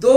2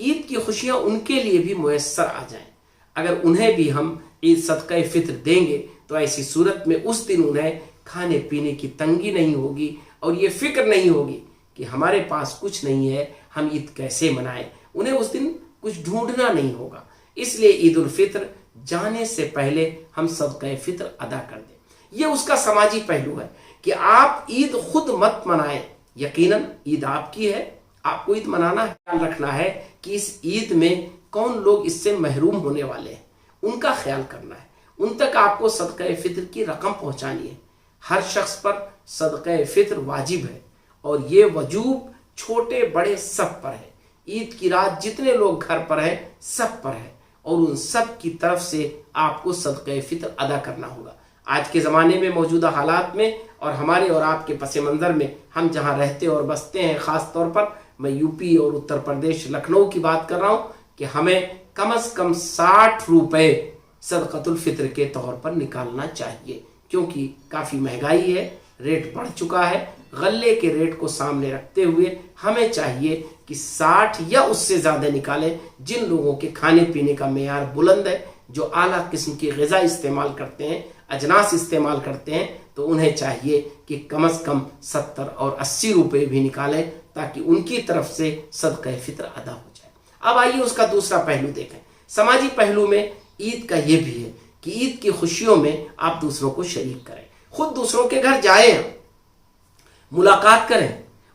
عید کی خوشیاں ان کے لیے بھی میسر آ جائیں. اگر انہیں بھی ہم عید صدقہ فطر دیں گے تو ایسی صورت میں اس دن انہیں کھانے پینے کی تنگی نہیں ہوگی اور یہ فکر نہیں ہوگی کہ ہمارے پاس کچھ نہیں ہے, ہم عید کیسے منائیں. انہیں اس دن کچھ ڈھونڈنا نہیں ہوگا. اس لیے عید الفطر جانے سے پہلے ہم صدقہ فطر ادا کر دیں. یہ اس کا سماجی پہلو ہے کہ آپ عید خود مت منائیں. یقیناً عید آپ کی ہے, آپ کو عید منانا ہے. خیال رکھنا ہے کہ اس عید میں کون لوگ اس سے محروم ہونے والے ہیں, ان کا خیال کرنا ہے. ان تک آپ کو صدقہ فطر کی رقم پہنچانی ہے. ہر شخص پر صدقہ فطر واجب ہے اور یہ وجوب چھوٹے بڑے سب پر ہے. عید کی رات جتنے لوگ گھر پر ہیں سب پر ہے اور ان سب کی طرف سے آپ کو صدقہ فطر ادا کرنا ہوگا. آج کے زمانے میں موجودہ حالات میں اور ہمارے اور آپ کے پس منظر میں ہم جہاں رہتے اور بستے ہیں, خاص طور پر میں یو پی اور اتر پردیش لکھنؤ کی بات کر رہا ہوں, کہ ہمیں کم از کم 60 روپے صدقۃ الفطر کے طور پر نکالنا چاہیے, کیونکہ کافی مہنگائی ہے, ریٹ بڑھ چکا ہے. غلے کے ریٹ کو سامنے رکھتے ہوئے ہمیں چاہیے کہ 60 یا اس سے زیادہ نکالیں. جن لوگوں کے کھانے پینے کا معیار بلند ہے, جو اعلیٰ قسم کی غذا استعمال کرتے ہیں, اجناس استعمال کرتے ہیں, تو انہیں چاہیے کہ کم از کم 70 اور 80 روپے بھی نکالیں تاکہ ان کی طرف سے صدقہ فطر ادا ہو جائے. اب آئیے اس کا دوسرا پہلو دیکھیں. سماجی پہلو میں عید کا یہ بھی ہے کہ عید کی خوشیوں میں آپ دوسروں کو شریک کریں. خود دوسروں کے گھر جائیں, ملاقات کریں,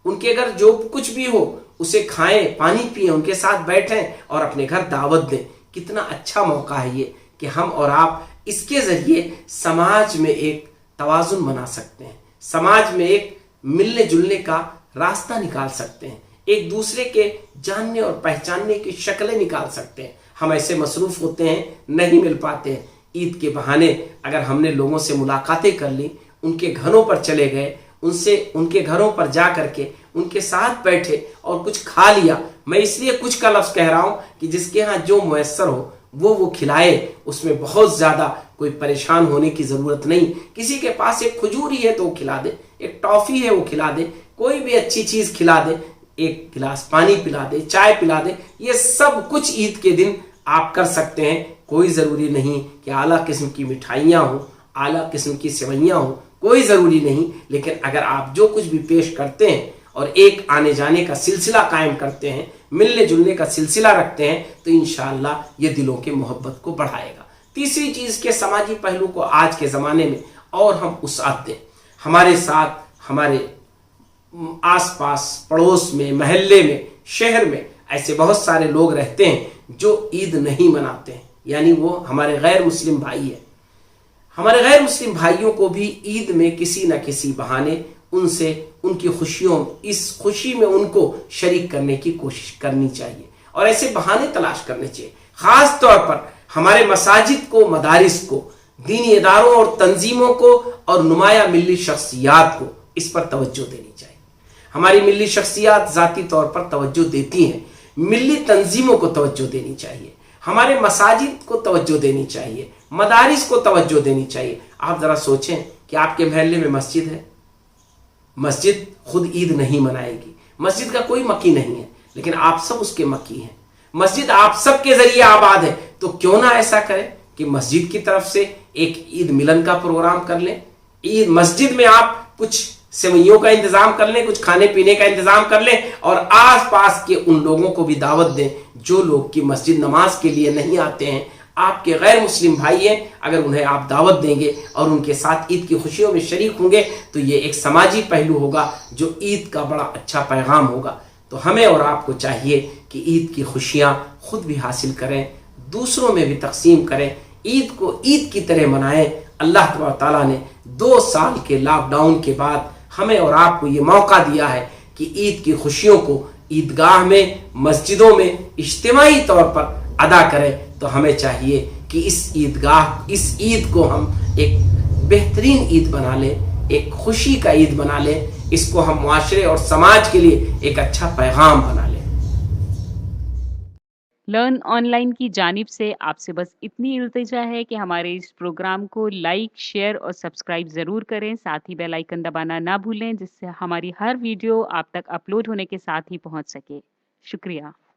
ان کے گھر جو کچھ بھی ہو اسے کھائیں, پانی پئیں, ان کے ساتھ بیٹھیں اور اپنے گھر دعوت دیں. کتنا اچھا موقع ہے یہ کہ ہم اور آپ اس کے ذریعے سماج میں ایک توازن بنا سکتے ہیں, سماج میں ایک ملنے جلنے کا راستہ نکال سکتے ہیں, ایک دوسرے کے جاننے اور پہچاننے کی شکلیں نکال سکتے ہیں. ہم ایسے مصروف ہوتے ہیں, نہیں مل پاتے ہیں. عید کے بہانے اگر ہم نے لوگوں سے ملاقاتیں کر لی, ان کے گھروں پر چلے گئے, ان کے گھروں پر جا کر کے ان کے ساتھ بیٹھے اور کچھ کھا لیا. میں اس لیے کچھ کا لفظ کہہ رہا ہوں کہ جس کے ہاں جو میسر ہو وہ کھلائے. اس میں بہت زیادہ کوئی پریشان ہونے کی ضرورت نہیں. کسی کے پاس ایک کھجور ہی ہے تو وہ کھلا دے, ایک ٹافی ہے وہ کھلا دے, کوئی بھی اچھی چیز کھلا دے, ایک گلاس پانی پلا دے, چائے پلا دے. یہ سب کچھ عید کے دن آپ کر سکتے ہیں. کوئی ضروری نہیں کہ اعلیٰ قسم کی مٹھائیاں ہوں, اعلیٰ قسم کی سوئیاں ہوں, کوئی ضروری نہیں. لیکن اگر آپ جو کچھ بھی پیش کرتے ہیں اور ایک آنے جانے کا سلسلہ قائم کرتے ہیں, ملنے جلنے کا سلسلہ رکھتے ہیں, تو انشاءاللہ یہ دلوں کے محبت کو بڑھائے گا. تیسری چیز کے سماجی پہلو کو آج کے زمانے میں اور ہم وسعت دیں. ہمارے ساتھ ہمارے آس پاس پڑوس میں, محلے میں, شہر میں ایسے بہت سارے لوگ رہتے ہیں جو عید نہیں مناتے ہیں, یعنی وہ ہمارے غیر مسلم بھائی ہیں. ہمارے غیر مسلم بھائیوں کو بھی عید میں کسی نہ کسی بہانے ان سے ان کی خوشیوں, اس خوشی میں ان کو شریک کرنے کی کوشش کرنی چاہیے اور ایسے بہانے تلاش کرنے چاہیے. خاص طور پر ہمارے مساجد کو, مدارس کو, دینی اداروں اور تنظیموں کو اور نمایاں ملی شخصیات کو اس پر توجہ دینی چاہیے. ہماری ملی شخصیات ذاتی طور پر توجہ دیتی ہیں, ملی تنظیموں کو توجہ دینی چاہیے, ہمارے مساجد کو توجہ دینی چاہیے, مدارس کو توجہ دینی چاہیے. آپ ذرا سوچیں کہ آپ کے محلے میں مسجد ہے, مسجد خود عید نہیں منائے گی, مسجد کا کوئی مکی نہیں ہے, لیکن آپ سب اس کے مکی ہیں. مسجد آپ سب کے ذریعے آباد ہے, تو کیوں نہ ایسا کریں کہ مسجد کی طرف سے ایک عید ملن کا پروگرام کر لیں. عید مسجد میں آپ کچھ سوئیوں کا انتظام کر لیں, کچھ کھانے پینے کا انتظام کر لیں اور آس پاس کے ان لوگوں کو بھی دعوت دیں جو لوگ کی مسجد نماز کے لیے نہیں آتے ہیں. آپ کے غیر مسلم بھائی ہیں, اگر انہیں آپ دعوت دیں گے اور ان کے ساتھ عید کی خوشیوں میں شریک ہوں گے تو یہ ایک سماجی پہلو ہوگا جو عید کا بڑا اچھا پیغام ہوگا. تو ہمیں اور آپ کو چاہیے کہ عید کی خوشیاں خود بھی حاصل کریں, دوسروں میں بھی تقسیم کریں, عید کو عید کی طرح منائیں. اللہ تعالیٰ نے 2 سال کے لاک ڈاؤن کے بعد ہمیں اور آپ کو یہ موقع دیا ہے کہ عید کی خوشیوں کو عیدگاہ میں, مسجدوں میں اجتماعی طور پر ادا کریں. تو ہمیں چاہیے کہ اس عید کو ہم ایک بہترین عید بنا لیں, ایک خوشی کا عید بنا لیں, اس کو ہم معاشرے اور سماج کے لیے ایک اچھا پیغام بنا لیں. لرن آن لائن کی جانب سے آپ سے بس اتنی التجا ہے کہ ہمارے اس پروگرام کو لائک، شیئر اور سبسکرائب ضرور کریں. ساتھ ہی بیل آئیکن دبانا نہ بھولیں جس سے ہماری ہر ویڈیو آپ تک اپلوڈ ہونے کے ساتھ ہی پہنچ سکے. شکریہ.